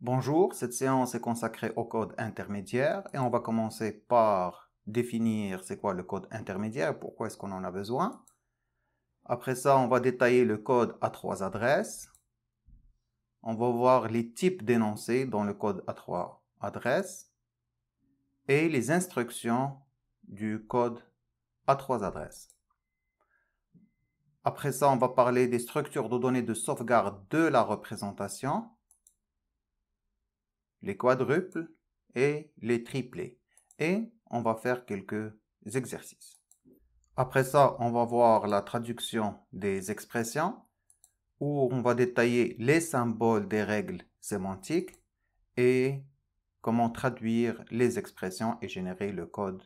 Bonjour, cette séance est consacrée au code intermédiaire et on va commencer par définir c'est quoi le code intermédiaire, pourquoi est-ce qu'on en a besoin. Après ça, on va détailler le code à trois adresses. On va voir les types d'énoncés dans le code à trois adresses et les instructions du code à trois adresses. Après ça, on va parler des structures de données de sauvegarde de la représentation, les quadruples et les triplés. Et on va faire quelques exercices. Après ça, on va voir la traduction des expressions où on va détailler les symboles des règles sémantiques et comment traduire les expressions et générer le code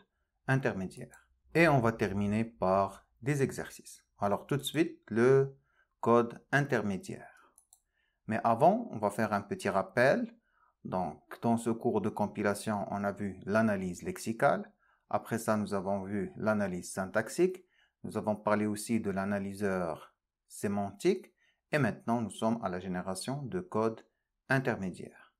intermédiaire. Et on va terminer par des exercices. Alors tout de suite, le code intermédiaire. Mais avant, on va faire un petit rappel. Donc, dans ce cours de compilation, on a vu l'analyse lexicale. Après ça, nous avons vu l'analyse syntaxique. Nous avons parlé aussi de l'analyseur sémantique. Et maintenant, nous sommes à la génération de code intermédiaire.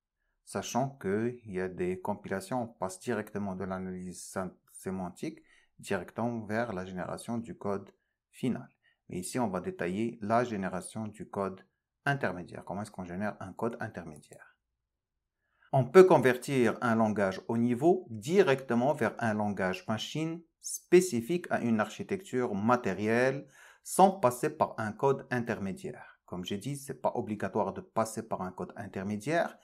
Sachant qu'il y a des compilations, on passe directement de l'analyse sémantique directement vers la génération du code final. Mais ici, on va détailler la génération du code intermédiaire. Comment est-ce qu'on génère un code intermédiaire? On peut convertir un langage haut niveau directement vers un langage machine spécifique à une architecture matérielle sans passer par un code intermédiaire. Comme j'ai dit, ce n'est pas obligatoire de passer par un code intermédiaire.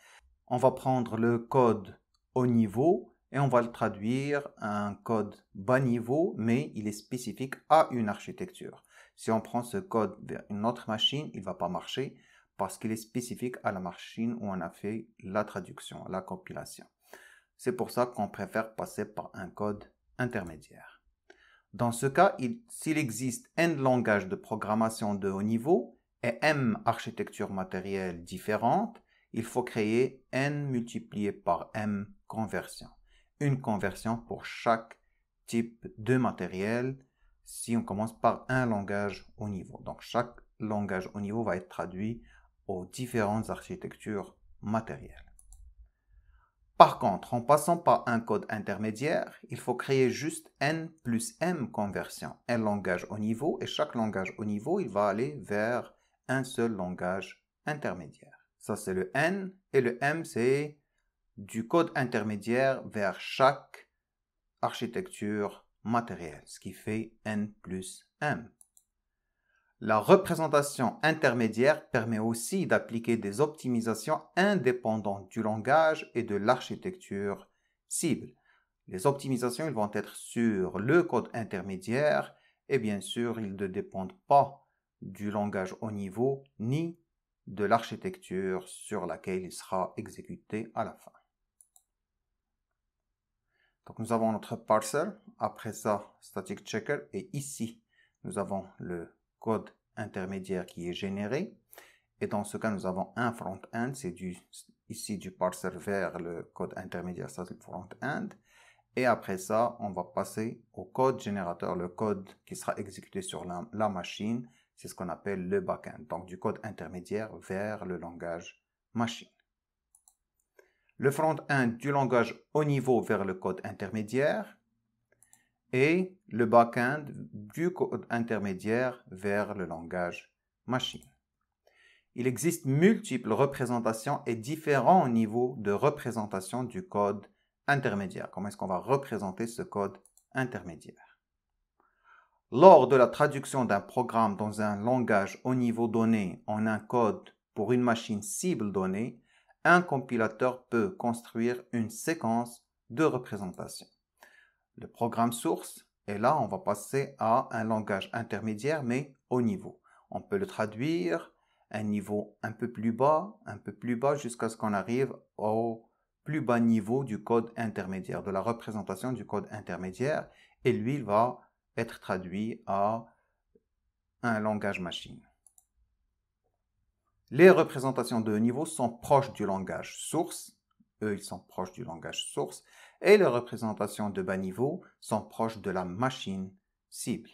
On va prendre le code haut niveau et on va le traduire à un code bas niveau, mais il est spécifique à une architecture. Si on prend ce code vers une autre machine, il ne va pas marcher parce qu'il est spécifique à la machine où on a fait la traduction, la compilation. C'est pour ça qu'on préfère passer par un code intermédiaire. Dans ce cas, s'il existe n langages de programmation de haut niveau et m architectures matérielles différentes, il faut créer n multiplié par m conversions. Une conversion pour chaque type de matériel si on commence par un langage haut niveau. Donc chaque langage haut niveau va être traduit aux différentes architectures matérielles. Par contre, en passant par un code intermédiaire, il faut créer juste n plus m conversions, un langage haut niveau, et chaque langage haut niveau, il va aller vers un seul langage intermédiaire. Ça, c'est le n, et le m, c'est du code intermédiaire vers chaque architecture matérielle, ce qui fait n plus m. La représentation intermédiaire permet aussi d'appliquer des optimisations indépendantes du langage et de l'architecture cible. Les optimisations ils vont être sur le code intermédiaire et bien sûr, ils ne dépendent pas du langage haut niveau ni de l'architecture sur laquelle il sera exécuté à la fin. Donc nous avons notre parser, après ça static checker et ici nous avons le code intermédiaire qui est généré. Et dans ce cas, nous avons un front-end, c'est ici du parser vers le code intermédiaire, ça c'est le front-end. Et après ça, on va passer au code générateur, le code qui sera exécuté sur la machine, c'est ce qu'on appelle le back-end. Donc du code intermédiaire vers le langage machine. Le front-end du langage haut niveau vers le code intermédiaire et le back-end du code intermédiaire vers le langage machine. Il existe multiples représentations et différents niveaux de représentation du code intermédiaire. Comment est-ce qu'on va représenter ce code intermédiaire? Lors de la traduction d'un programme dans un langage haut niveau donné en un code pour une machine cible donnée, un compilateur peut construire une séquence de représentation. Le programme source, et là, on va passer à un langage intermédiaire, mais haut niveau. On peut le traduire à un niveau un peu plus bas, jusqu'à ce qu'on arrive au plus bas niveau du code intermédiaire, de la représentation du code intermédiaire, et lui, il va être traduit à un langage machine. Les représentations de haut niveau sont proches du langage source. Eux, ils sont proches du langage source. Et les représentations de bas niveau sont proches de la machine cible.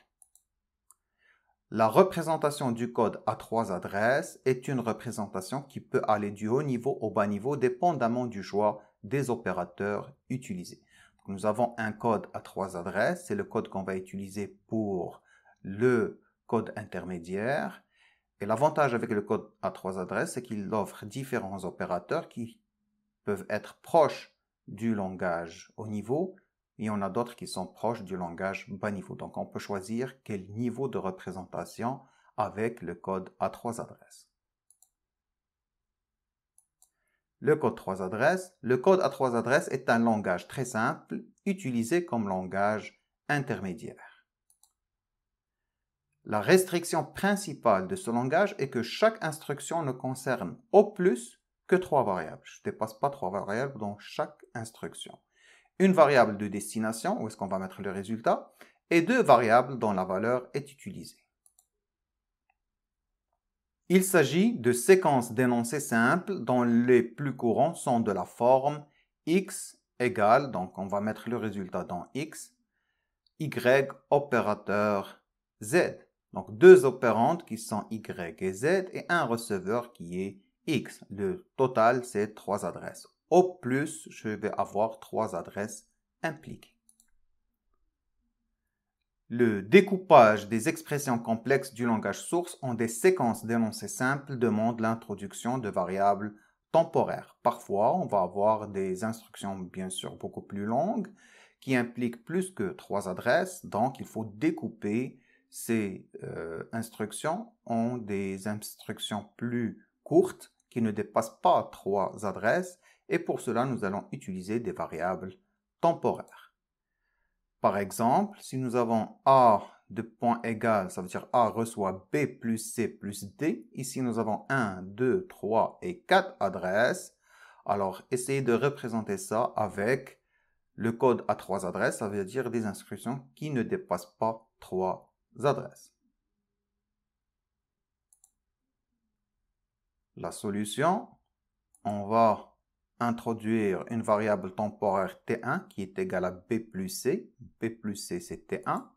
La représentation du code à 3 adresses est une représentation qui peut aller du haut niveau au bas niveau dépendamment du choix des opérateurs utilisés. Donc, nous avons un code à 3 adresses, c'est le code qu'on va utiliser pour le code intermédiaire. Et l'avantage avec le code à 3 adresses, c'est qu'il offre différents opérateurs qui peuvent être proches du langage haut niveau, et il y en a d'autres qui sont proches du langage bas niveau. Donc, on peut choisir quel niveau de représentation avec le code à 3 adresses. Le code 3 adresses. Le code à 3 adresses est un langage très simple, utilisé comme langage intermédiaire. La restriction principale de ce langage est que chaque instruction ne concerne au plus que 3 variables. Je ne dépasse pas 3 variables dans chaque instruction. Une variable de destination, où est-ce qu'on va mettre le résultat, et 2 variables dont la valeur est utilisée. Il s'agit de séquences d'énoncés simples dont les plus courants sont de la forme x égale, donc on va mettre le résultat dans x, y opérateur z. Donc 2 opérandes qui sont y et z et un receveur qui est x. Le total, c'est 3 adresses. Au plus, je vais avoir 3 adresses impliquées. Le découpage des expressions complexes du langage source en des séquences d'énoncés simples demande l'introduction de variables temporaires. Parfois, on va avoir des instructions bien sûr beaucoup plus longues qui impliquent plus que 3 adresses, donc il faut découper ces instructions en des instructions plus courtes qui ne dépassent pas 3 adresses et pour cela nous allons utiliser des variables temporaires. Par exemple, si nous avons A de point égal, ça veut dire A reçoit B plus C plus D. Ici, nous avons 1, 2, 3 et 4 adresses. Alors, essayez de représenter ça avec le code à 3 adresses, ça veut dire des instructions qui ne dépassent pas 3 adresses. La solution, on va introduire une variable temporaire T1 qui est égale à B plus C. B plus C, c'est T1.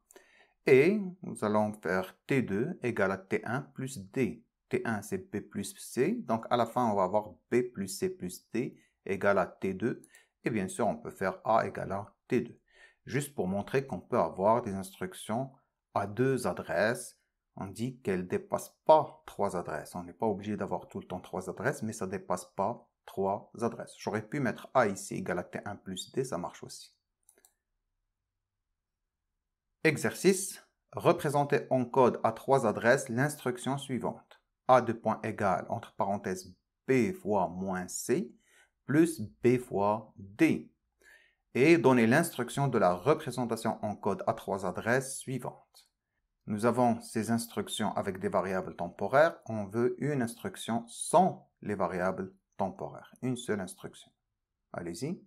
Et nous allons faire T2 égale à T1 plus D. T1, c'est B plus C. Donc, à la fin, on va avoir B plus C plus D égale à T2. Et bien sûr, on peut faire A égale à T2. Juste pour montrer qu'on peut avoir des instructions à 2 adresses. On dit qu'elles ne dépassent pas 3 adresses. On n'est pas obligé d'avoir tout le temps 3 adresses, mais ça ne dépasse pas 3 adresses. J'aurais pu mettre A ici égale à T1 plus D, ça marche aussi. Exercice. Représenter en code à 3 adresses l'instruction suivante. A de point égal, entre parenthèses, B fois moins C, plus B fois D. Et donner l'instruction de la représentation en code à 3 adresses suivante. Nous avons ces instructions avec des variables temporaires. On veut une instruction sans les variables temporaires. Une seule instruction. Allez-y.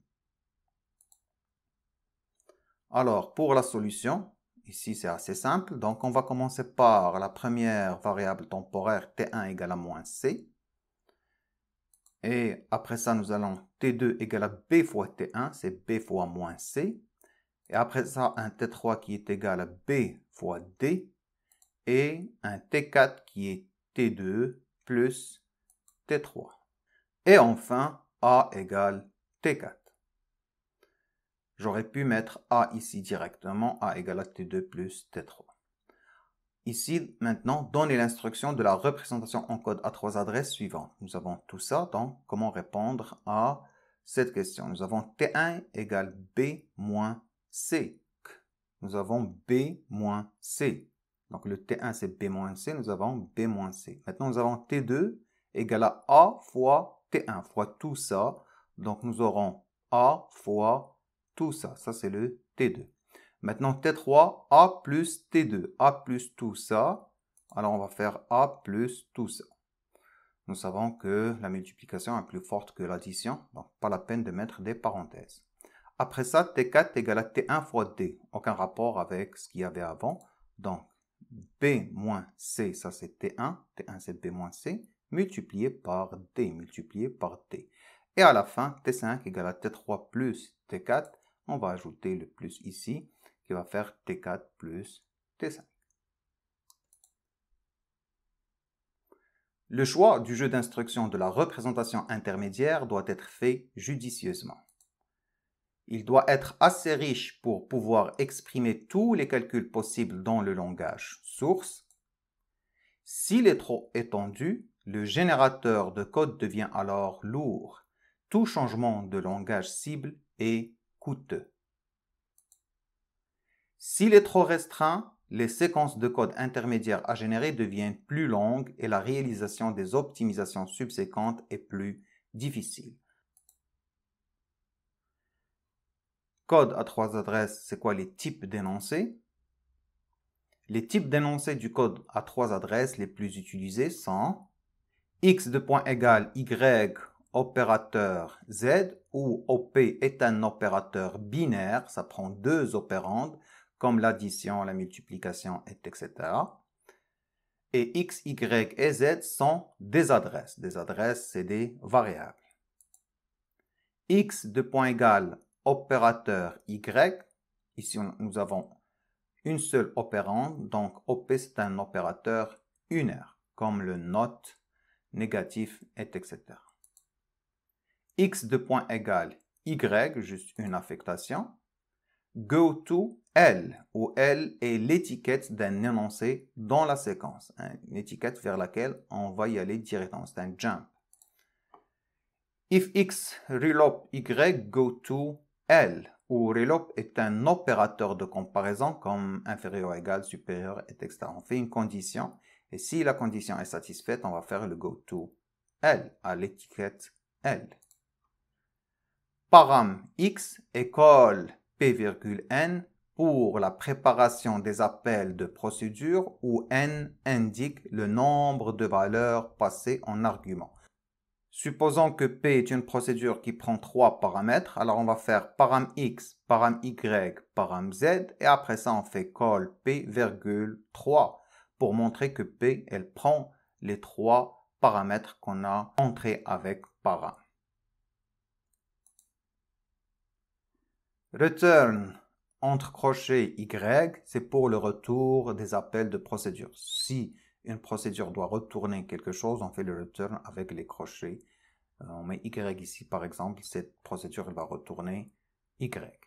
Alors, pour la solution, ici, c'est assez simple. Donc, on va commencer par la première variable temporaire T1 égale à moins C. Et après ça, nous allons T2 égale à B fois T1, c'est B fois moins C. Et après ça, un T3 qui est égal à B fois D. Et un T4 qui est T2 plus T3. Et enfin, A égale T4. J'aurais pu mettre A ici directement, A égale à T2 plus T3. Ici, maintenant, donnez l'instruction de la représentation en code à 3 adresses suivantes. Nous avons tout ça, donc comment répondre à cette question. Nous avons T1 égale B moins C. Nous avons B moins C. Donc le T1 c'est B moins C, nous avons B moins C. Maintenant nous avons T2 égale à A fois T1 fois tout ça. Donc nous aurons A fois tout ça. Ça c'est le T2. Maintenant, T3, A plus T2, A plus tout ça. Alors, on va faire A plus tout ça. Nous savons que la multiplication est plus forte que l'addition, donc pas la peine de mettre des parenthèses. Après ça, T4 égale à T1 fois D. Aucun rapport avec ce qu'il y avait avant. Donc, B moins C, ça c'est T1. T1 c'est B moins C, multiplié par D, multiplié par D. Et à la fin, T5 égale à T3 plus T4. On va ajouter le plus ici, qui va faire T4 plus T5. Le choix du jeu d'instruction de la représentation intermédiaire doit être fait judicieusement. Il doit être assez riche pour pouvoir exprimer tous les calculs possibles dans le langage source. S'il est trop étendu, le générateur de code devient alors lourd. Tout changement de langage cible est coûteux. S'il est trop restreint, les séquences de code intermédiaires à générer deviennent plus longues et la réalisation des optimisations subséquentes est plus difficile. Code à 3 adresses, c'est quoi les types d'énoncés? Les types d'énoncés du code à 3 adresses les plus utilisés sont x de point égal y opérateur z, où op est un opérateur binaire, ça prend deux opérandes, comme l'addition, la multiplication, etc. Et x, y et z sont des adresses. Des adresses, c'est des variables. X de point égal opérateur y, ici nous avons une seule opérande, donc op c'est un opérateur unaire, comme le not, négatif, etc. X de point égal y, juste une affectation. Go to L, où L est l'étiquette d'un énoncé dans la séquence, une étiquette vers laquelle on va y aller directement, c'est un jump. If X relop Y, go to L, où relop est un opérateur de comparaison comme inférieur, égal, supérieur, etc. On fait une condition, et si la condition est satisfaite, on va faire le go to L, à l'étiquette L. Param X école P,N pour la préparation des appels de procédure où N indique le nombre de valeurs passées en argument. Supposons que P est une procédure qui prend 3 paramètres, alors on va faire param X, param Y, param Z, et après ça on fait call P, 3 pour montrer que P, elle prend les 3 paramètres qu'on a entrés avec param. Return entre crochets Y, c'est pour le retour des appels de procédure. Si une procédure doit retourner quelque chose, on fait le return avec les crochets. On met Y ici par exemple, cette procédure elle va retourner Y.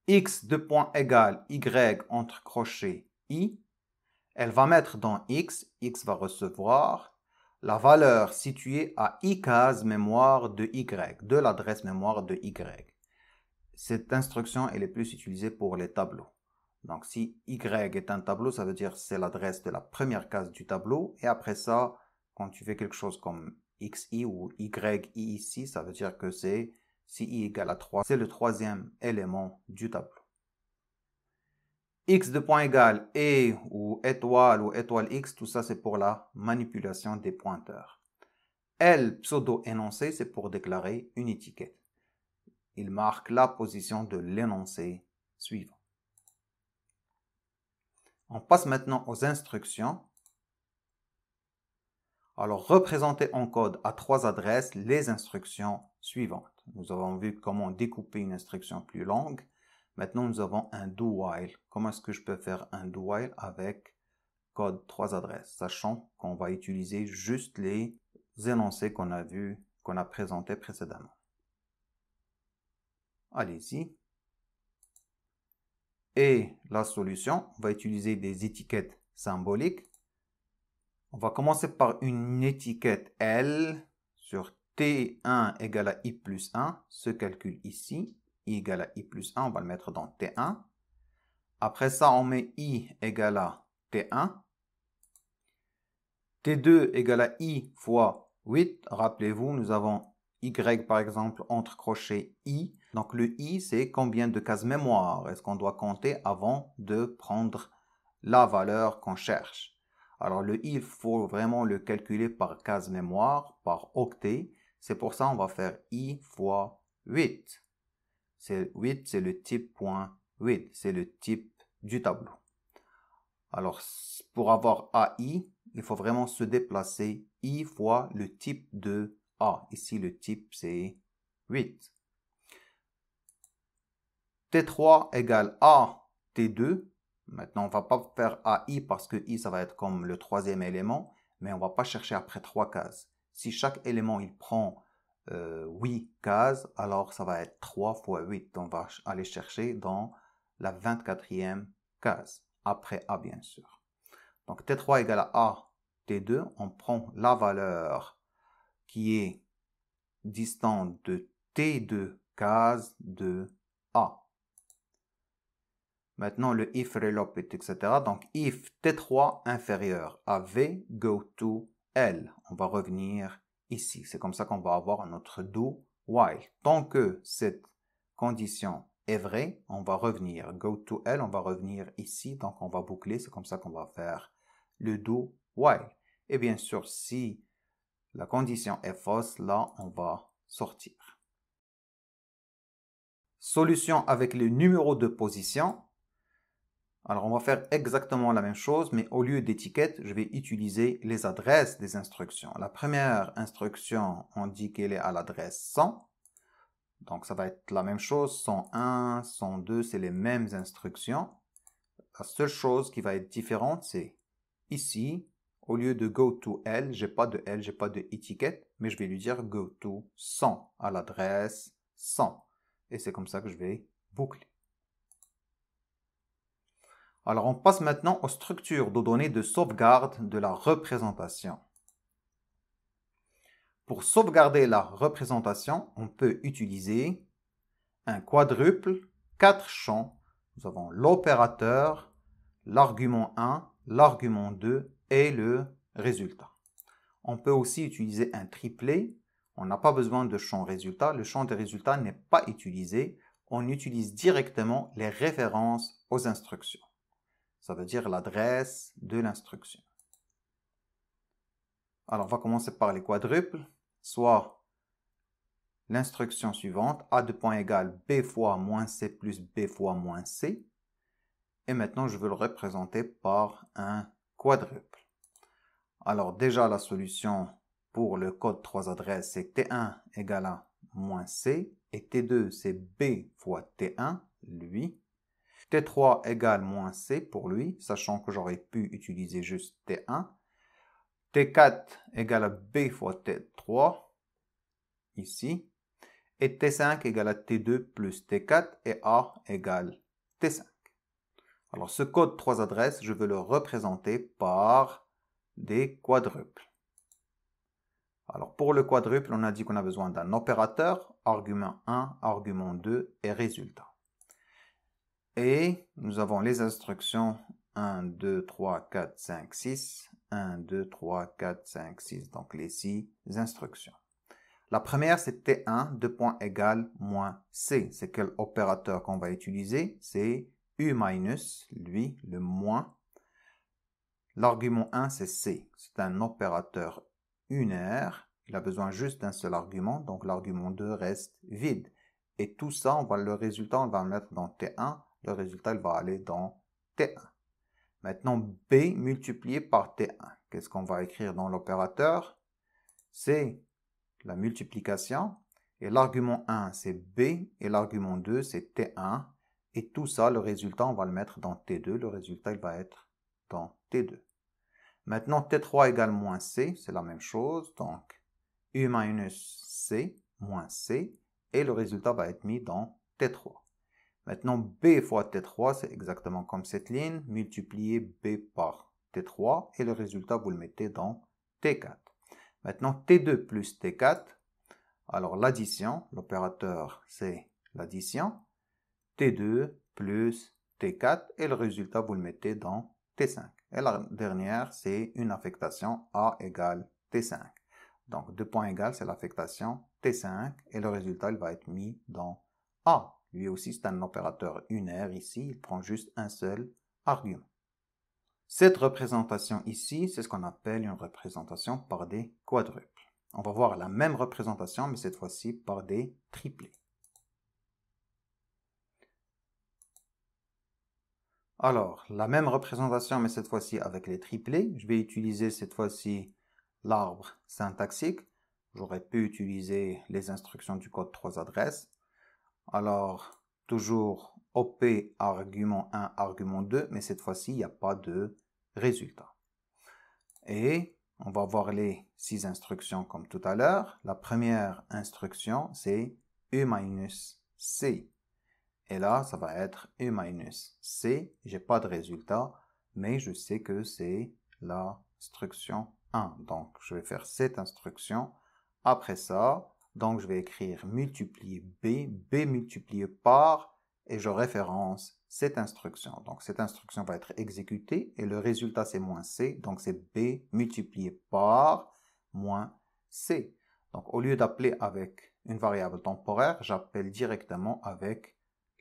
X de point égal Y entre crochets I, elle va mettre dans X va recevoir la valeur située à I case mémoire de Y, de l'adresse mémoire de Y. Cette instruction, elle est plus utilisée pour les tableaux. Donc, si Y est un tableau, ça veut dire c'est l'adresse de la première case du tableau. Et après ça, quand tu fais quelque chose comme XI ou YI ici, ça veut dire que c'est, si I égale à 3, c'est le troisième élément du tableau. X de point égal et ou étoile X, tout ça c'est pour la manipulation des pointeurs. L pseudo énoncé, c'est pour déclarer une étiquette. Il marque la position de l'énoncé suivant. On passe maintenant aux instructions. Alors, représenter en code à 3 adresses les instructions suivantes. Nous avons vu comment découper une instruction plus longue. Maintenant, nous avons un do while. Comment est-ce que je peux faire un do while avec code 3 adresses, sachant qu'on va utiliser juste les énoncés qu'on a vus, qu'on a présentés précédemment. Allez-y. Et la solution, on va utiliser des étiquettes symboliques. On va commencer par une étiquette L sur T1 égale à I plus 1. Ce calcul ici, I égale à I plus 1, on va le mettre dans T1. Après ça, on met I égale à T1. T2 égale à I fois 8. Rappelez-vous, nous avons Y par exemple entre crochets I. Donc le I, c'est combien de cases mémoire est-ce qu'on doit compter avant de prendre la valeur qu'on cherche. Alors le I, il faut vraiment le calculer par case mémoire, par octet. C'est pour ça qu'on va faire I fois 8. 8, c'est le type .8, c'est le type du tableau. Alors pour avoir AI, il faut vraiment se déplacer I fois le type de A. Ici le type c'est 8. T3 égale A T2. Maintenant, on ne va pas faire AI parce que I, ça va être comme le troisième élément. mais on ne va pas chercher après 3 cases. Si chaque élément il prend 8 cases, alors ça va être 3 fois 8. On va aller chercher dans la 24e case, après A bien sûr. Donc T3 égale à A, T2, on prend la valeur qui est distante de T2 cases de A. Maintenant, le if reloop, etc. Donc, if T3 inférieur à V, go to L. On va revenir ici. C'est comme ça qu'on va avoir notre do while. Tant que cette condition est vraie, on va revenir. Go to L, on va revenir ici. Donc, on va boucler. C'est comme ça qu'on va faire le do while. Et bien sûr, si la condition est fausse, là, on va sortir. Solution avec le numéro de position. Alors, on va faire exactement la même chose, mais au lieu d'étiquette, je vais utiliser les adresses des instructions. La première instruction, on dit qu'elle est à l'adresse 100. Donc, ça va être la même chose. 101, 102, c'est les mêmes instructions. La seule chose qui va être différente, c'est ici, au lieu de go to L, j'ai pas de L, j'ai pas de étiquette, mais je vais lui dire go to 100 à l'adresse 100. Et c'est comme ça que je vais boucler. Alors, on passe maintenant aux structures de données de sauvegarde de la représentation. Pour sauvegarder la représentation, on peut utiliser un quadruple, 4 champs. Nous avons l'opérateur, l'argument 1, l'argument 2 et le résultat. On peut aussi utiliser un triplet. On n'a pas besoin de champ résultat. Le champ des résultats n'est pas utilisé. On utilise directement les références aux instructions. Ça veut dire l'adresse de l'instruction. Alors, on va commencer par les quadruples, soit l'instruction suivante, A de point égale B fois moins C plus B fois moins C. Et maintenant, je veux le représenter par un quadruple. Alors, déjà, la solution pour le code 3 adresses, c'est T1 égale à moins C. Et T2, c'est B fois T1, lui. T3 égale moins C pour lui, sachant que j'aurais pu utiliser juste T1. T4 égale à B fois T3, ici. Et T5 égale à T2 plus T4 et A égale T5. Alors ce code 3 adresses, je veux le représenter par des quadruples. Alors pour le quadruple, on a dit qu'on a besoin d'un opérateur, argument 1, argument 2 et résultat. Et nous avons les instructions 1, 2, 3, 4, 5, 6. 1, 2, 3, 4, 5, 6. Donc les 6 instructions. La première, c'est T1, 2 points égale moins C. C'est quel opérateur qu'on va utiliser? C'est U minus, lui, le moins. L'argument 1, c'est C. C'est un opérateur unaire. Il a besoin juste d'un seul argument. Donc l'argument 2 reste vide. Et tout ça, le résultat, on va le mettre dans T1. Le résultat, il va aller dans T1. Maintenant, B multiplié par T1. Qu'est-ce qu'on va écrire dans l'opérateur? C'est la multiplication. Et l'argument 1, c'est B. Et l'argument 2, c'est T1. Et tout ça, le résultat, on va le mettre dans T2. Le résultat, il va être dans T2. Maintenant, T3 égale moins C. C'est la même chose. Donc, U minus C moins C. Et le résultat va être mis dans T3. Maintenant, B fois T3, c'est exactement comme cette ligne. Multipliez B par T3 et le résultat, vous le mettez dans T4. Maintenant, T2 plus T4. Alors, l'addition, l'opérateur, c'est l'addition. T2 plus T4 et le résultat, vous le mettez dans T5. Et la dernière, c'est une affectation A égale T5. Donc, 2 points égales, c'est l'affectation T5 et le résultat, il va être mis dans A. Lui aussi, c'est un opérateur unaire ici. Il prend juste un seul argument. Cette représentation ici, c'est ce qu'on appelle une représentation par des quadruples. On va voir la même représentation, mais cette fois-ci par des triplés. Alors, la même représentation, mais cette fois-ci avec les triplés. Je vais utiliser cette fois-ci l'arbre syntaxique. J'aurais pu utiliser les instructions du code 3 adresses. Alors, toujours OP argument 1, argument 2, mais cette fois-ci, il n'y a pas de résultat. Et on va voir les 6 instructions comme tout à l'heure. La première instruction, c'est U-C. Et là, ça va être U-C. J'ai pas de résultat, mais je sais que c'est l'instruction 1. Donc, je vais faire cette instruction. Après ça, donc je vais écrire multiplier B multiplié par, et je référence cette instruction. Donc, cette instruction va être exécutée et le résultat, c'est moins C. Donc, c'est B multiplié par moins C. Donc, au lieu d'appeler avec une variable temporaire, j'appelle directement avec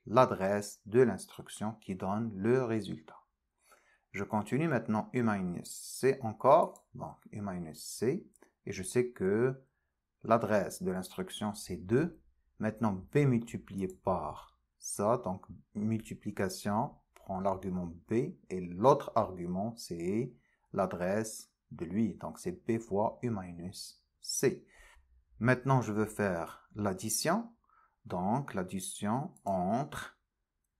l'adresse de l'instruction qui donne le résultat. Je continue maintenant U-C encore. Donc, U-C. Et je sais que l'adresse de l'instruction, c'est 2. Maintenant, B multiplié par ça. Donc, multiplication prend l'argument B. Et l'autre argument, c'est l'adresse de lui. Donc, c'est B fois U-C. Maintenant, je veux faire l'addition. Donc, l'addition entre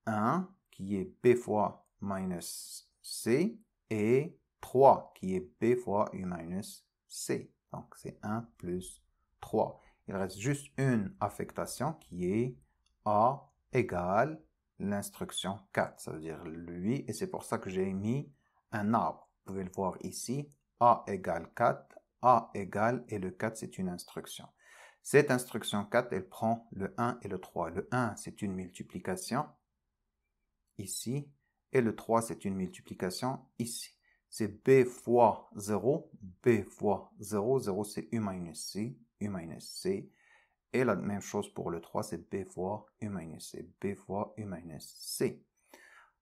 1, qui est B fois minus C, et 3, qui est B fois U minus C. Donc, c'est 1 plus 3. Il reste juste une affectation qui est A égale l'instruction 4. Ça veut dire lui, et c'est pour ça que j'ai mis un arbre. Vous pouvez le voir ici. A égale 4, A égale, et le 4, c'est une instruction. Cette instruction 4, elle prend le 1 et le 3. Le 1, c'est une multiplication ici, et le 3, c'est une multiplication ici. C'est B fois 0, B fois 0, 0 c'est U minus C, et la même chose pour le 3, c'est B fois U minus C, B fois U minus C.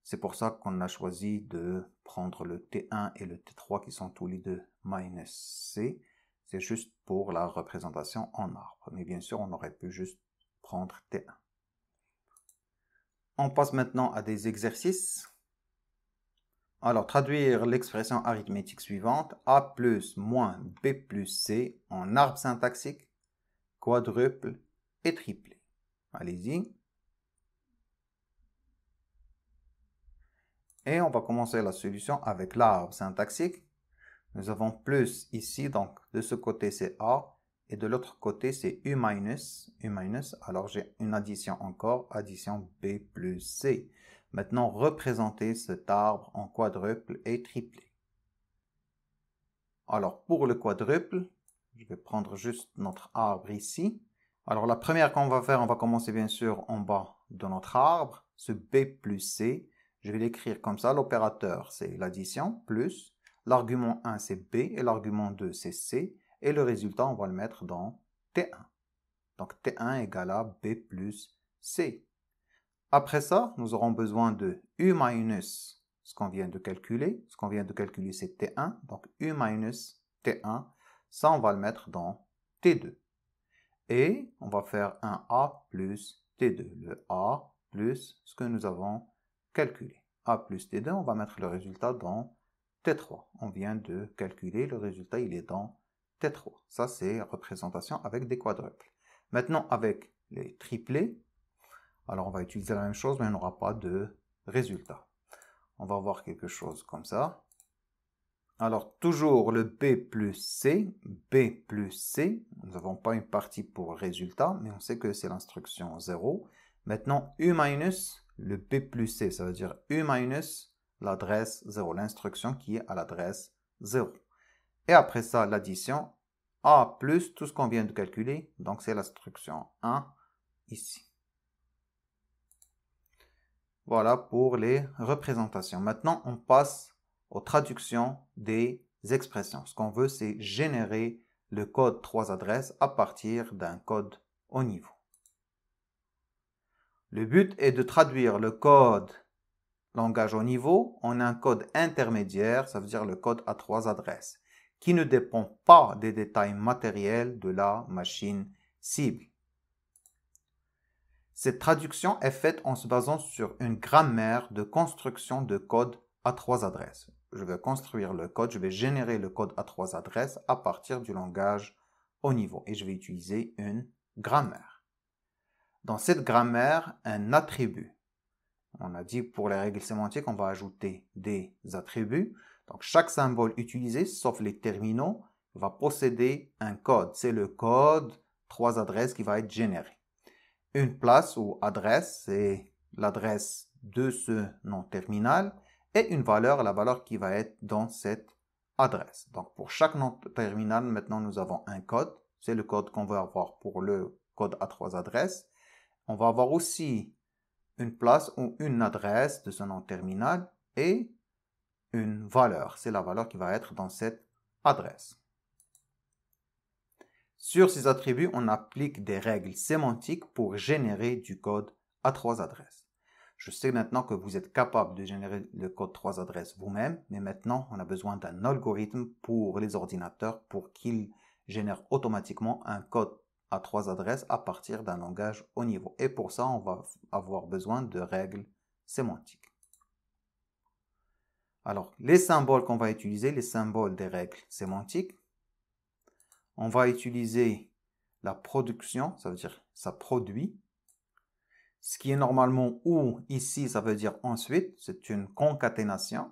C'est pour ça qu'on a choisi de prendre le T1 et le T3 qui sont tous les deux minus C. C'est juste pour la représentation en arbre. Mais bien sûr, on aurait pu juste prendre T1. On passe maintenant à des exercices. Alors, traduire l'expression arithmétique suivante, A plus moins B plus C en arbre syntaxique, quadruple et triplé. Allez-y. Et on va commencer la solution avec l'arbre syntaxique. Nous avons plus ici, donc de ce côté c'est A, et de l'autre côté c'est U minus. Alors j'ai une addition encore, addition B plus C. Maintenant, représenter cet arbre en quadruple et triplé. Alors, pour le quadruple, je vais prendre juste notre arbre ici. Alors, la première qu'on va faire, on va commencer bien sûr en bas de notre arbre. Ce B plus C, je vais l'écrire comme ça. L'opérateur, c'est l'addition, plus. L'argument 1, c'est B, et l'argument 2, c'est C. Et le résultat, on va le mettre dans T1. Donc, T1 égale à B plus C. Après ça, nous aurons besoin de U minus ce qu'on vient de calculer. Ce qu'on vient de calculer, c'est T1. Donc, U minus T1. Ça, on va le mettre dans T2. Et on va faire un A plus T2. Le A plus ce que nous avons calculé. A plus T2, on va mettre le résultat dans T3. On vient de calculer, le résultat, il est dans T3. Ça, c'est représentation avec des quadruples. Maintenant, avec les triplés, alors on va utiliser la même chose, mais on n'aura pas de résultat. On va voir quelque chose comme ça. Alors, toujours le B plus C. Nous n'avons pas une partie pour résultat, mais on sait que c'est l'instruction 0. Maintenant, U minus, le B plus C, ça veut dire U minus l'adresse 0, l'instruction qui est à l'adresse 0. Et après ça, l'addition, A plus tout ce qu'on vient de calculer, donc c'est l'instruction 1 ici. Voilà pour les représentations. Maintenant, on passe aux traductions des expressions. Ce qu'on veut, c'est générer le code 3 adresses à partir d'un code haut niveau. Le but est de traduire le code langage haut niveau en un code intermédiaire, ça veut dire le code à 3 adresses, qui ne dépend pas des détails matériels de la machine cible. Cette traduction est faite en se basant sur une grammaire de construction de code à 3 adresses. Je vais construire le code, je vais générer le code à 3 adresses à partir du langage haut niveau et je vais utiliser une grammaire. Dans cette grammaire, un attribut. On a dit pour les règles sémantiques, on va ajouter des attributs. Donc, chaque symbole utilisé, sauf les terminaux, va posséder un code. C'est le code 3 adresses qui va être généré. Une place ou adresse, c'est l'adresse de ce nom terminal et une valeur, la valeur qui va être dans cette adresse. Donc, pour chaque nom terminal, maintenant, nous avons un code. C'est le code qu'on va avoir pour le code à 3 adresses. On va avoir aussi une place ou une adresse de ce nom terminal et une valeur. C'est la valeur qui va être dans cette adresse. Sur ces attributs, on applique des règles sémantiques pour générer du code à 3 adresses. Je sais maintenant que vous êtes capable de générer le code 3 adresses vous-même, mais maintenant, on a besoin d'un algorithme pour les ordinateurs pour qu'ils génèrent automatiquement un code à 3 adresses à partir d'un langage haut niveau. Et pour ça, on va avoir besoin de règles sémantiques. Alors, les symboles qu'on va utiliser, les symboles des règles sémantiques, on va utiliser la production, ça veut dire ça produit. Ce qui est normalement ou ici, ça veut dire ensuite, c'est une concaténation.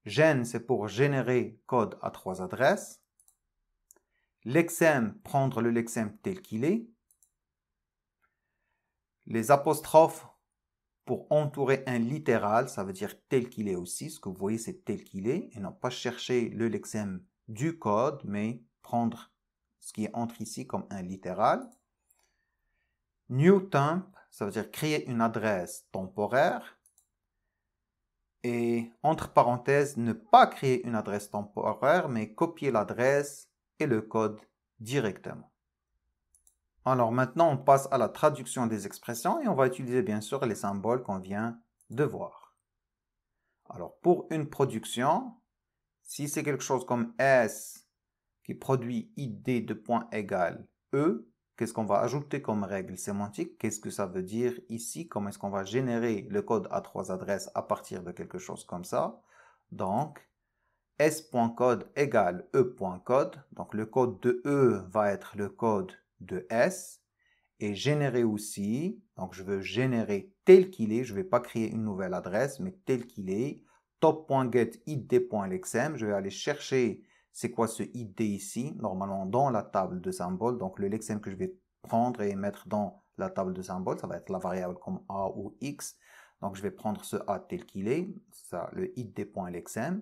Gen, c'est pour générer code à 3 adresses. Lexème, prendre le lexème tel qu'il est. Les apostrophes pour entourer un littéral, ça veut dire tel qu'il est aussi. Ce que vous voyez, c'est tel qu'il est. Et non pas chercher le lexème du code, mais prendre ce qui entre ici comme un littéral. New temp, ça veut dire créer une adresse temporaire. Et entre parenthèses, ne pas créer une adresse temporaire, mais copier l'adresse et le code directement. Alors maintenant, on passe à la traduction des expressions et on va utiliser bien sûr les symboles qu'on vient de voir. Alors pour une production, si c'est quelque chose comme S qui produit ID de point égal E, qu'est-ce qu'on va ajouter comme règle sémantique? Qu'est-ce que ça veut dire ici? Comment est-ce qu'on va générer le code à 3 adresses à partir de quelque chose comme ça? Donc, S.code égale E.code. Donc, le code de E va être le code de S. Et générer aussi, donc je veux générer tel qu'il est, je ne vais pas créer une nouvelle adresse, mais tel qu'il est. Top.get id.lexem, je vais aller chercher c'est quoi ce id ici, normalement dans la table de symboles. Donc le lexem que je vais prendre et mettre dans la table de symboles, ça va être la variable comme a ou x. Donc je vais prendre ce a tel qu'il est, ça, le id.lexem.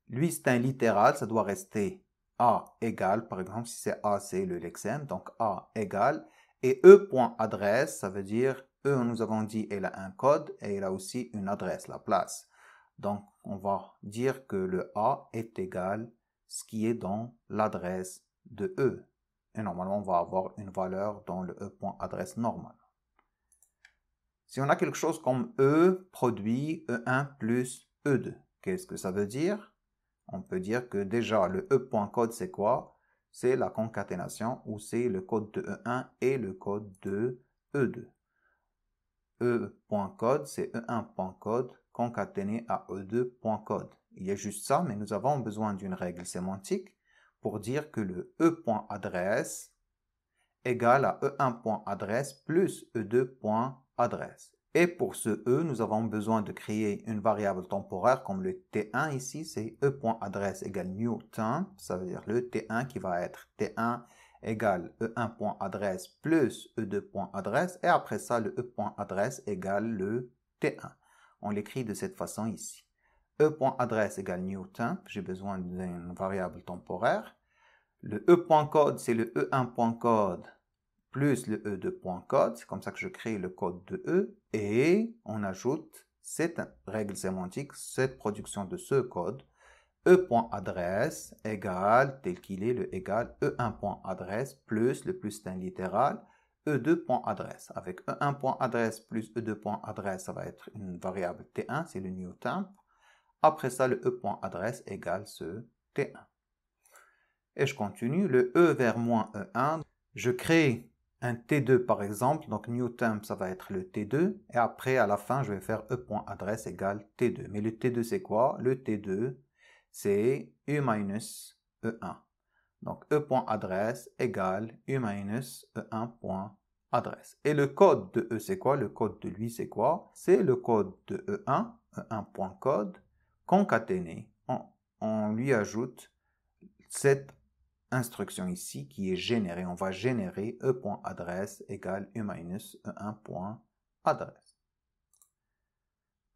Lui c'est un littéral, ça doit rester a égale, par exemple si c'est a c'est le lexem, donc a égale. Et E.adresse, ça veut dire, E, nous avons dit, elle a un code et elle a aussi une adresse, la place. Donc, on va dire que le A est égal ce qui est dans l'adresse de E. Et normalement, on va avoir une valeur dans le E.adresse normale. Si on a quelque chose comme E produit E1 plus E2, qu'est-ce que ça veut dire? On peut dire que déjà, le E.code, c'est quoi? C'est la concaténation où c'est le code de E1 et le code de E2. E.code, c'est E1.code concaténé à E2.code. Il y a juste ça, mais nous avons besoin d'une règle sémantique pour dire que le E.adresse égale à E1.adresse plus E2.adresse. Et pour ce E, nous avons besoin de créer une variable temporaire comme le T1 ici, c'est E.adresse égale new temp, ça veut dire le T1 qui va être T1 égale E1.adresse plus E2.adresse, et après ça, le E.adresse égale le T1. On l'écrit de cette façon ici. E.adresse égale new temp, j'ai besoin d'une variable temporaire. Le E.code, c'est le E1.code plus le E2.code, c'est comme ça que je crée le code de E, et on ajoute cette règle sémantique, cette production de ce code, E.adresse égale, tel qu'il est, le égal E1.adresse plus, le plus c'est un littéral, E2.adresse. Avec E1.adresse plus E2.adresse, ça va être une variable T1, c'est le new temp. Après ça, le E.adresse égale ce T1. Et je continue, le E vers moins E1, je crée un T2 par exemple, donc new temp ça va être le T2, et après à la fin je vais faire E.adresse égale T2. Mais le T2 c'est quoi? Le T2 c'est U minus E1. Donc E.adresse égale U minus E1.adresse. Et le code de E c'est quoi? Le code de lui c'est quoi? C'est le code de E1, E1.code, concaténer, on lui ajoute cette instruction ici qui est générée. On va générer e.adresse égale e minus e1.adresse.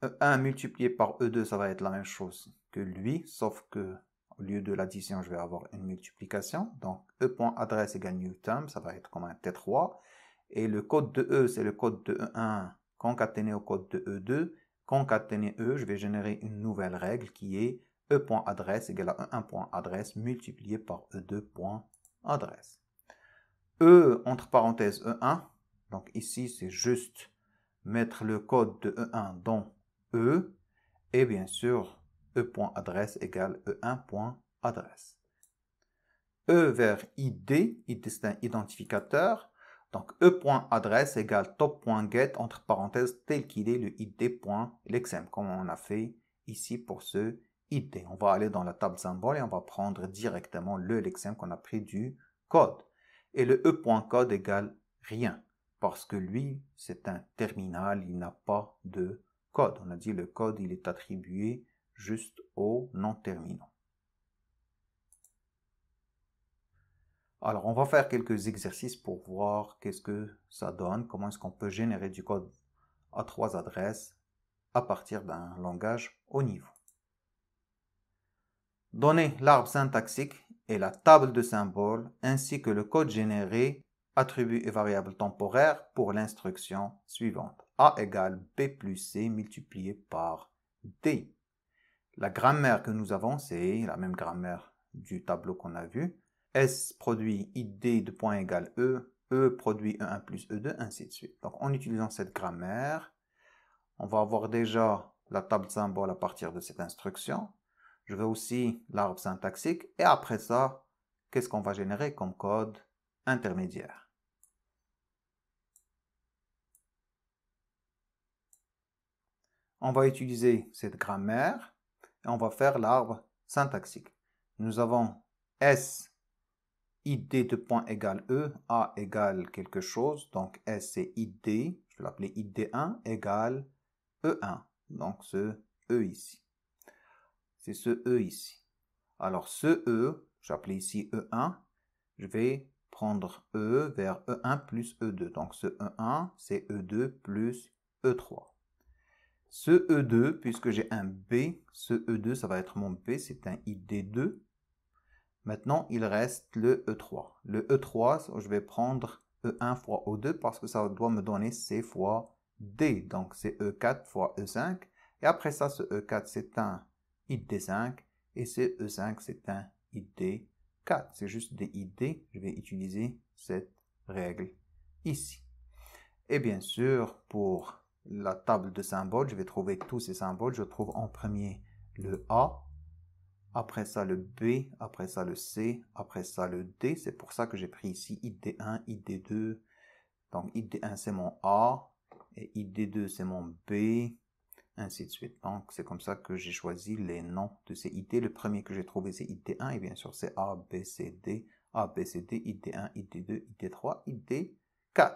E1 multiplié par E2, ça va être la même chose que lui, sauf que au lieu de l'addition, je vais avoir une multiplication. Donc, E.adresse égale newterm, ça va être comme un T3. Et le code de E, c'est le code de E1 concaténé au code de E2. Concaténer E, je vais générer une nouvelle règle qui est E.adresse égale à E1.adresse multiplié par E2.adresse. E, entre parenthèses, E1. Donc ici, c'est juste mettre le code de E1 dans E. Et bien sûr, E.adresse égale E1.adresse. E vers ID, c'est un identificateur. Donc E.adresse égale top.get entre parenthèses tel qu'il est le ID.lexem, comme on a fait ici pour ce ID. On va aller dans la table symbole et on va prendre directement le lexem qu'on a pris du code. Et le E.code égale rien, parce que lui, c'est un terminal, il n'a pas de code. On a dit le code, il est attribué juste aux non-terminaux. Alors, on va faire quelques exercices pour voir qu'est-ce que ça donne, comment est-ce qu'on peut générer du code à 3 adresses à partir d'un langage haut niveau. Donnez l'arbre syntaxique et la table de symboles, ainsi que le code généré, attribut et variable temporaire pour l'instruction suivante. A égale B plus C multiplié par D. La grammaire que nous avons, c'est la même grammaire du tableau qu'on a vu. S produit ID de point égale E, E produit E1 plus E2, ainsi de suite. Donc, en utilisant cette grammaire, on va avoir déjà la table symbole à partir de cette instruction. Je veux aussi l'arbre syntaxique. Et après ça, qu'est-ce qu'on va générer comme code intermédiaire? On va utiliser cette grammaire et on va faire l'arbre syntaxique. Nous avons S ID de point égale E, A égale quelque chose, donc S c'est ID, je vais l'appeler ID1 égale E1, donc ce E ici. C'est ce E ici. Alors ce E, j'appelle ici E1, je vais prendre E vers E1 plus E2, donc ce E1 c'est E2 plus E3. Ce E2, puisque j'ai un B, ce E2 ça va être mon B, c'est un ID2. Maintenant, il reste le E3. Le E3, je vais prendre E1 fois O2 parce que ça doit me donner C fois D. Donc, c'est E4 fois E5. Et après ça, ce E4, c'est un ID5. Et ce E5, c'est un ID4. C'est juste des ID. Je vais utiliser cette règle ici. Et bien sûr, pour la table de symboles, je vais trouver tous ces symboles. Je trouve en premier le A. Après ça, le B, après ça, le C, après ça, le D. C'est pour ça que j'ai pris ici ID1, ID2. Donc, ID1, c'est mon A. Et ID2, c'est mon B. Ainsi de suite. Donc, c'est comme ça que j'ai choisi les noms de ces ID. Le premier que j'ai trouvé, c'est ID1. Et bien sûr, c'est A, B, C, D. A, B, C, D, ID1, ID2, ID3, ID4.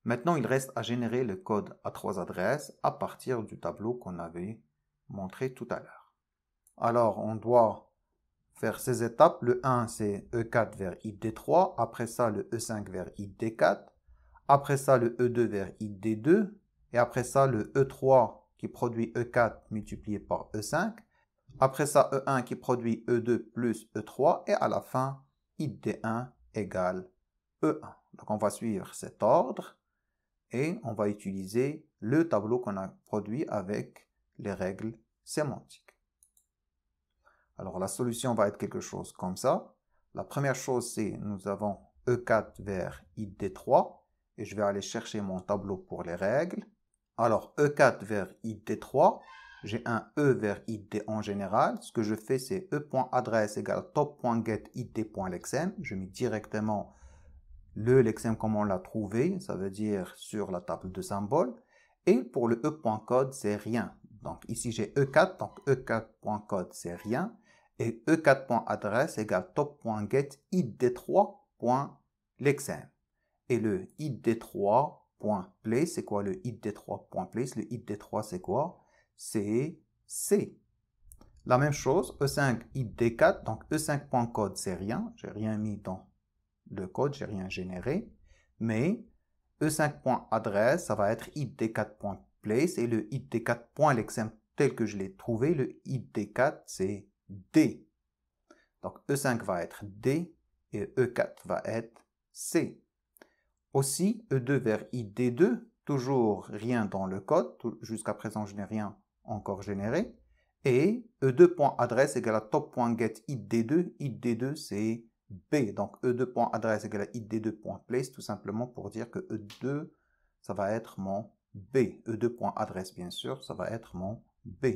Maintenant, il reste à générer le code à 3 adresses à partir du tableau qu'on avait montré tout à l'heure. Alors, on doit faire ces étapes. Le 1, c'est E4 vers ID3. Après ça, le E5 vers ID4. Après ça, le E2 vers ID2. Et après ça, le E3 qui produit E4 multiplié par E5. Après ça, E1 qui produit E2 plus E3. Et à la fin, ID1 égale E1. Donc, on va suivre cet ordre. Et on va utiliser le tableau qu'on a produit avec les règles sémantiques. Alors, la solution va être quelque chose comme ça. La première chose, c'est nous avons E4 vers ID3. Et je vais aller chercher mon tableau pour les règles. Alors, E4 vers ID3. J'ai un E vers ID en général. Ce que je fais, c'est E.adresse égale top.get ID.lexem. Je mets directement le lexem comme on l'a trouvé. Ça veut dire sur la table de symboles. Et pour le E.code, c'est rien. Donc, ici, j'ai E4. Donc, E4.code, c'est rien. Et E4.adresse égale top.get id3.lexem. Et le id3.place, c'est quoi le id3.place? Le id3, c'est quoi? C'est C. La même chose, E5 id4, donc E5.code c'est rien, j'ai rien mis dans le code, j'ai rien généré, mais E5.adresse, ça va être id4.place et le id4.lexem tel que je l'ai trouvé, le id4 c'est D. Donc E5 va être D et E4 va être C. Aussi, E2 vers id2, toujours rien dans le code, jusqu'à présent je n'ai rien encore généré. Et E2.adresse égale à top.get id2, id2 c'est B. Donc E2.adresse égale à id2.place, tout simplement pour dire que E2, ça va être mon B. E2.adresse, bien sûr, ça va être mon B.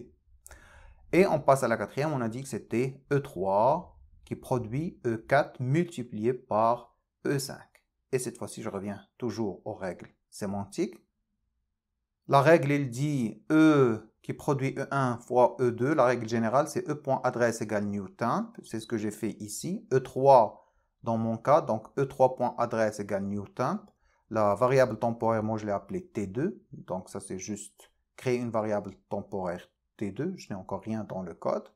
Et on passe à la quatrième, on a dit que c'était E3 qui produit E4 multiplié par E5. Et cette fois-ci, je reviens toujours aux règles sémantiques. La règle, il dit E qui produit E1 fois E2. La règle générale, c'est E.adresse égale newtemp. C'est ce que j'ai fait ici. E3 dans mon cas, donc E3.adresse égale newtemp. La variable temporaire, moi, je l'ai appelée T2. Donc, ça, c'est juste créer une variable temporaire T2. Je n'ai encore rien dans le code.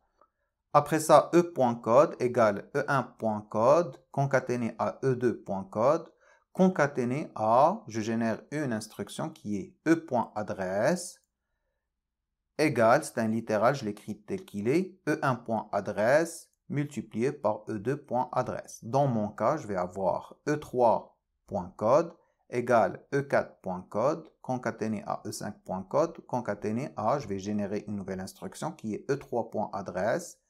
Après ça, E.code égale E1.code concaténé à E2.code. Concaténé à, je génère une instruction qui est E.adresse égale, c'est un littéral, je l'écris tel qu'il est, E1.adresse multiplié par E2.adresse. Dans mon cas, je vais avoir E3.code égale E4.code concaténé à E5.code concaténé à, je vais générer une nouvelle instruction qui est E3.adresse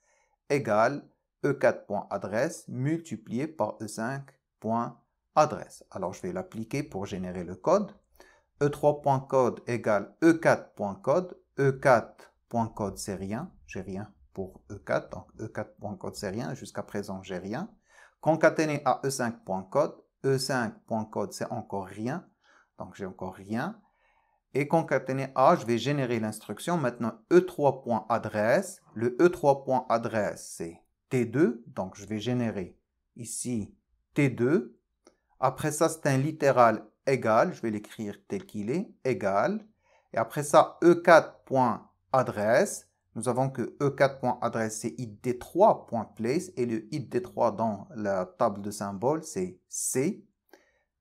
égale E4.adresse multiplié par E5.adresse. Alors, je vais l'appliquer pour générer le code. E3.code égale E4.code. E4.code, c'est rien. J'ai rien pour E4. Donc, E4.code, c'est rien. Jusqu'à présent, j'ai rien. Concaténé à E5.code. E5.code, c'est encore rien. Donc, j'ai encore rien. Et concaténé à, je vais générer l'instruction. Maintenant, E3.adresse. Le E3.adresse, c'est T2. Donc, je vais générer ici T2. Après ça, c'est un littéral égal. Je vais l'écrire tel qu'il est. Égal. Et après ça, E4.adresse. Nous avons que E4.adresse, c'est id3.place. Et le id3 dans la table de symboles, c'est C.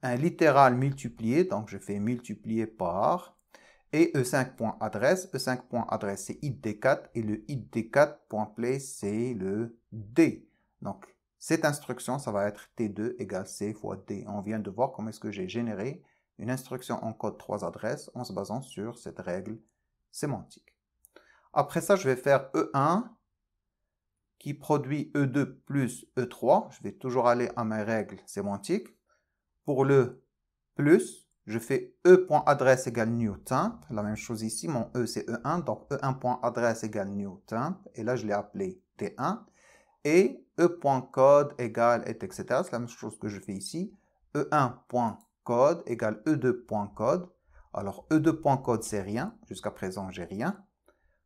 Un littéral multiplié. Donc, je fais multiplier par... Et E5.adresse, E5.adresse c'est id4 et le id4.place c'est le D. Donc cette instruction, ça va être T2 égale C fois D. On vient de voir comment est-ce que j'ai généré une instruction en code 3 adresses en se basant sur cette règle sémantique. Après ça, je vais faire E1 qui produit E2 plus E3. Je vais toujours aller à mes règles sémantiques. Pour le plus, je fais E.adresse égale newtemp. La même chose ici, mon E c'est E1, donc E1.adresse égale newtemp. Et là, je l'ai appelé T1. Et E.code égale, etc. C'est la même chose que je fais ici. E1.code égale E2.code. Alors, E2.code, c'est rien. Jusqu'à présent, j'ai rien.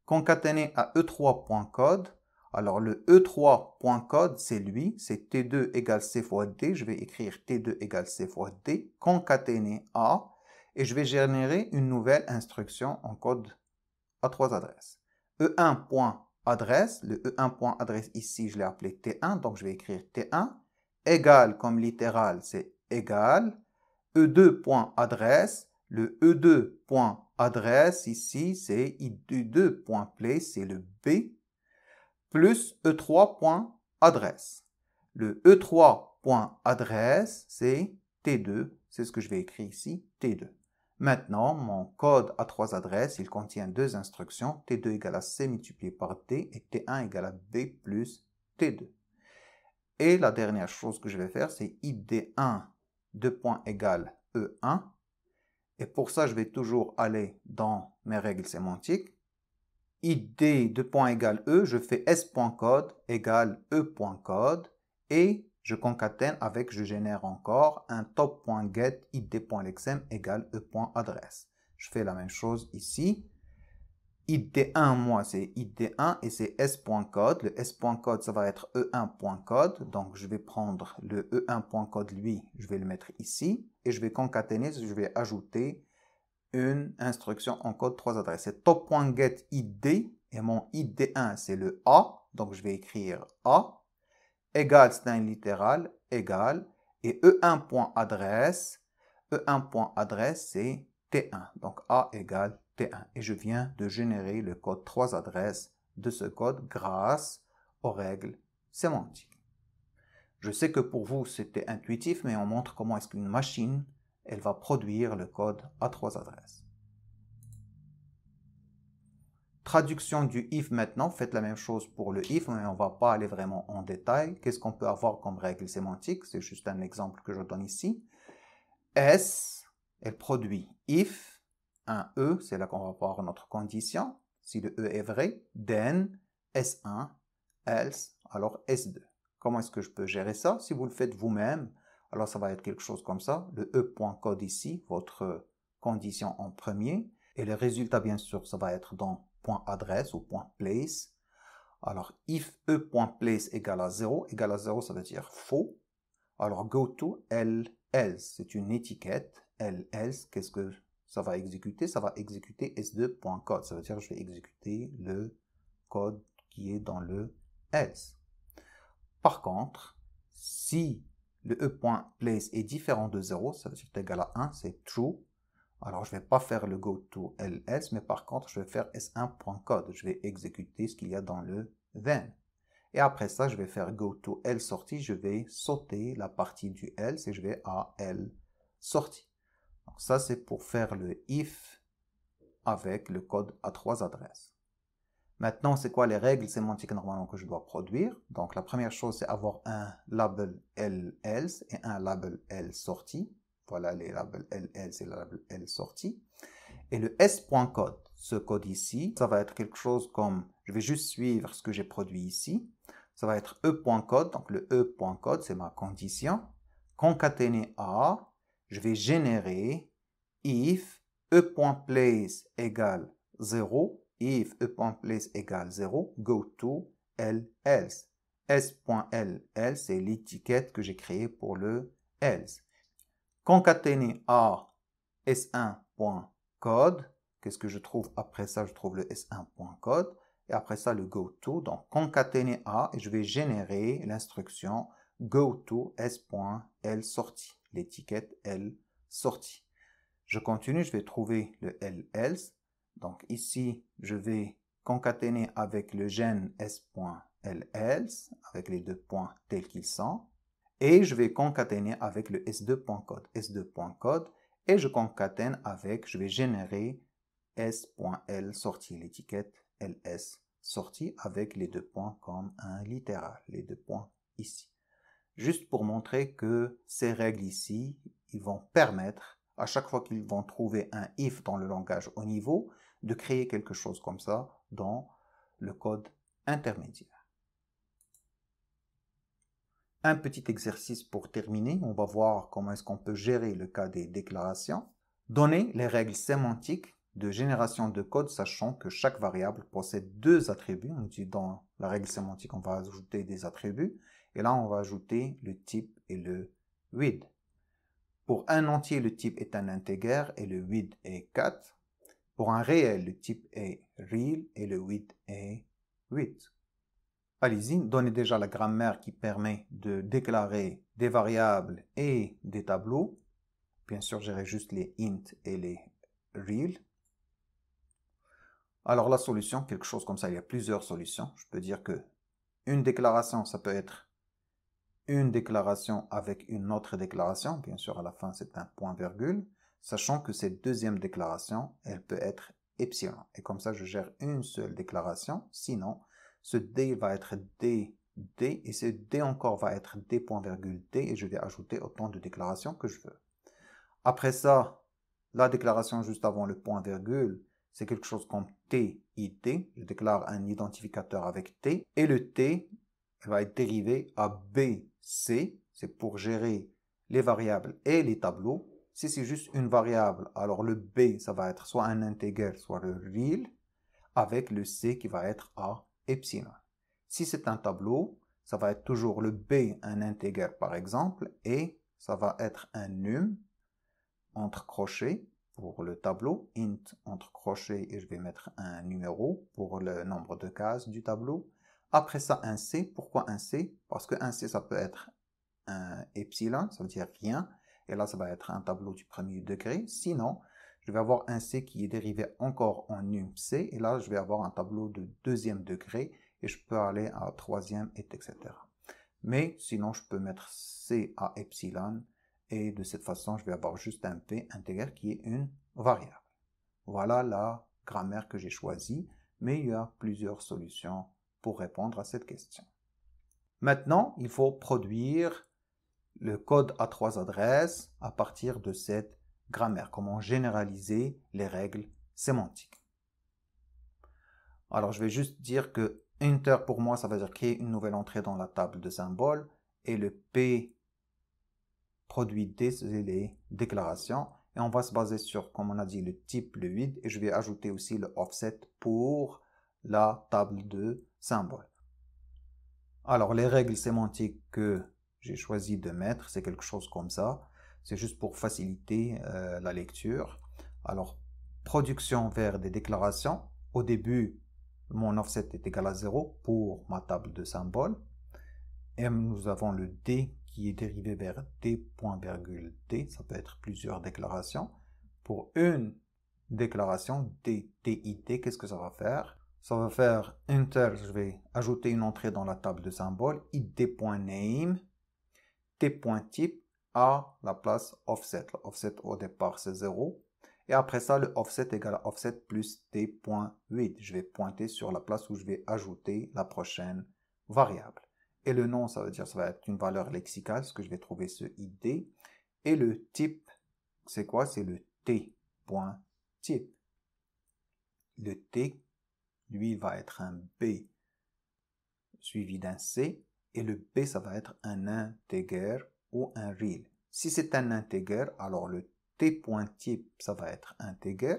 Concaténé à E3.code. Alors, le E3.code, c'est lui, c'est T2 égale C fois D. Je vais écrire T2 égale C fois D, concaténé à, et je vais générer une nouvelle instruction en code à 3 adresses. E1.adresse, le E1.adresse ici, je l'ai appelé T1, donc je vais écrire T1, égale comme littéral, c'est égal, E2.adresse, le E2.adresse ici, c'est id2.place, c'est le B, plus E3.adresse. Le E3.adresse, c'est T2. C'est ce que je vais écrire ici, T2. Maintenant, mon code à 3 adresses, il contient deux instructions. T2 égale à C multiplié par D et T1 égale à B plus T2. Et la dernière chose que je vais faire, c'est id1 2 points égale E1. Et pour ça, je vais toujours aller dans mes règles sémantiques. id 2 points égale E, je fais s.code égale e.code et je concatène avec, je génère encore un top.get id.lexem égale e.adresse. Je fais la même chose ici. id1, moi, c'est id1 et c'est s.code. Le s.code, ça va être e1.code. Donc, je vais prendre le e1.code, lui, je vais le mettre ici et je vais concaténer, je vais ajouter une instruction en code 3 adresses. C'est top.get id et mon id D1 c'est le A, donc je vais écrire A, égale, c'est un littéral, égale, et E1.adresse, E1.adresse c'est T1, donc A égale T1. Et je viens de générer le code 3 adresses de ce code grâce aux règles sémantiques. Je sais que pour vous c'était intuitif, mais on montre comment est-ce qu'une machine, elle va produire le code à 3 adresses. Traduction du if maintenant, faites la même chose pour le if, mais on ne va pas aller vraiment en détail. Qu'est-ce qu'on peut avoir comme règle sémantique? C'est juste un exemple que je donne ici. S, elle produit if, un E, c'est là qu'on va voir notre condition. Si le E est vrai, then, S1, else, alors S2. Comment est-ce que je peux gérer ça? Si vous le faites vous-même, alors ça va être quelque chose comme ça. Le E.code ici, votre condition en premier. Et le résultat, bien sûr, ça va être dans .adresse ou .place. Alors, if E.place égale à 0, ça veut dire faux. Alors, go to else, c'est une étiquette. Else, qu'est-ce que ça va exécuter? Ça va exécuter s2.code. Ça veut dire que je vais exécuter le code qui est dans le else. Par contre, si le E.place est différent de 0, ça veut dire égal à 1, c'est true. Alors, je ne vais pas faire le go to else, mais par contre, je vais faire s1.code. Je vais exécuter ce qu'il y a dans le then. Et après ça, je vais faire go to else sortie. Je vais sauter la partie du else et je vais à else sortie. Donc ça, c'est pour faire le if avec le code à 3 adresses. Maintenant, c'est quoi les règles sémantiques normalement que je dois produire? Donc, la première chose, c'est avoir un label else et un label else sortie. Voilà les labels else et le label else sortie. Et le s.code, ce code ici, ça va être quelque chose comme, je vais juste suivre ce que j'ai produit ici. Ça va être e.code, donc le e.code, c'est ma condition. Concaténer A, je vais générer if e.place égale 0, if e.place égale 0, go to else. S.ls, c'est l'étiquette que j'ai créée pour le else. Concaténer A, s1.code. Qu'est-ce que je trouve après ça? Je trouve le s1.code. Et après ça, le goto. Donc, concaténer A et je vais générer l'instruction goto s.l sortie. L'étiquette L sortie. Je continue, je vais trouver le else. Donc, ici, je vais concaténer avec le gen s.ls, avec les deux points tels qu'ils sont. Et je vais concaténer avec le s2.code. S2.code. Et je concatène avec, je vais générer s.l sortie, l'étiquette ls sortie avec les deux points comme un littéral, les deux points ici. Juste pour montrer que ces règles ici, ils vont permettre, à chaque fois qu'ils vont trouver un if dans le langage haut niveau, de créer quelque chose comme ça dans le code intermédiaire. Un petit exercice pour terminer, on va voir comment est-ce qu'on peut gérer le cas des déclarations. Donner les règles sémantiques de génération de code, sachant que chaque variable possède deux attributs. On dit dans la règle sémantique, on va ajouter des attributs. Et là, on va ajouter le type et le with. Pour un entier, le type est un integer et le with est 4. Pour un réel, le type est real et le with est 8. Allez-y, donnez déjà la grammaire qui permet de déclarer des variables et des tableaux. Bien sûr, j'irai juste les int et les real. Alors la solution, quelque chose comme ça, il y a plusieurs solutions. Je peux dire que une déclaration, ça peut être une déclaration avec une autre déclaration. Bien sûr, à la fin, c'est un point-virgule. Sachant que cette deuxième déclaration, elle peut être epsilon. Et comme ça, je gère une seule déclaration. Sinon, ce D va être D, D, et ce D encore va être D.D, et je vais ajouter autant de déclarations que je veux. Après ça, la déclaration juste avant le point-virgule, c'est quelque chose comme TIT. Je déclare un identificateur avec T. Et le T va être dérivé à BC. C'est pour gérer les variables et les tableaux. Si c'est juste une variable, alors le B, ça va être soit un integer, soit le real, avec le C qui va être à epsilon. Si c'est un tableau, ça va être toujours le B, un integer par exemple, et ça va être un num entre crochets, pour le tableau, int entre crochets et je vais mettre un numéro pour le nombre de cases du tableau. Après ça, un C. Pourquoi un C? Parce que un C, ça peut être un epsilon, ça veut dire rien. Et là, ça va être un tableau du premier degré. Sinon, je vais avoir un C qui est dérivé encore en num C. Et là, je vais avoir un tableau de deuxième degré. Et je peux aller à troisième, etc. Mais sinon, je peux mettre C à epsilon. Et de cette façon, je vais avoir juste un P intégré qui est une variable. Voilà la grammaire que j'ai choisie. Mais il y a plusieurs solutions pour répondre à cette question. Maintenant, il faut produire le code à 3 adresses à partir de cette grammaire. Comment généraliser les règles sémantiques. Alors, je vais juste dire que enter pour moi, ça veut dire créer une nouvelle entrée dans la table de symboles. Et le P produit des déclarations. Et on va se baser sur, comme on a dit, le type, le vide. Et je vais ajouter aussi le offset pour la table de symboles. Alors, les règles sémantiques que j'ai choisi de mettre, c'est quelque chose comme ça. C'est juste pour faciliter la lecture. Alors, production vers des déclarations. Au début, mon offset est égal à 0 pour ma table de symboles. Et nous avons le D qui est dérivé vers D.D. Ça peut être plusieurs déclarations. Pour une déclaration, DTID, qu'est-ce que ça va faire? Ça va faire enter, je vais ajouter une entrée dans la table de symboles, id.name, t.type à la place offset. L'offset au départ c'est 0. Et après ça, le offset égale à offset plus t.8. Je vais pointer sur la place où je vais ajouter la prochaine variable. Et le nom, ça veut dire ça va être une valeur lexicale, ce que je vais trouver ce id. Et le type, c'est quoi? C'est le t.type. Le t, lui, va être un B suivi d'un C. Et le B, ça va être un integer ou un real. Si c'est un integer, alors le t.type, ça va être integer.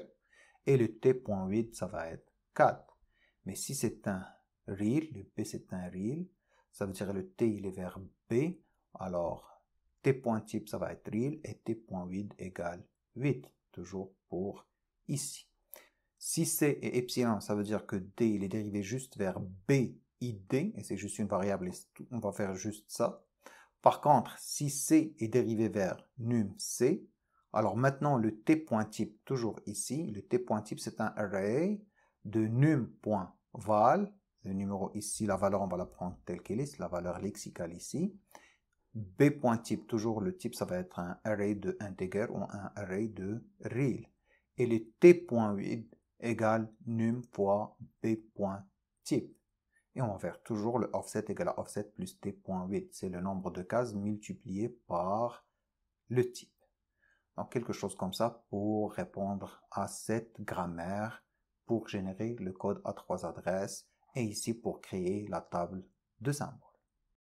Et le t.8, ça va être 4. Mais si c'est un real, le B, c'est un real, ça veut dire le t, il est vers B. Alors, t.type, ça va être real. Et t.8 égale 8. Toujours pour ici. Si C est epsilon, ça veut dire que D, il est dérivé juste vers B, ID, et c'est juste une variable, on va faire juste ça. Par contre, si C est dérivé vers num C, alors maintenant le T.type, toujours ici, le T.type c'est un array de num.val, le numéro ici, la valeur on va la prendre telle qu'elle est, c'est la valeur lexicale ici. B.type, toujours le type, ça va être un array de integer ou un array de real. Et le T.8 égale num fois b.type. Et on va faire toujours le offset égale à offset plus t.8. C'est le nombre de cases multiplié par le type. Donc quelque chose comme ça pour répondre à cette grammaire pour générer le code à 3 adresses et ici pour créer la table de symboles.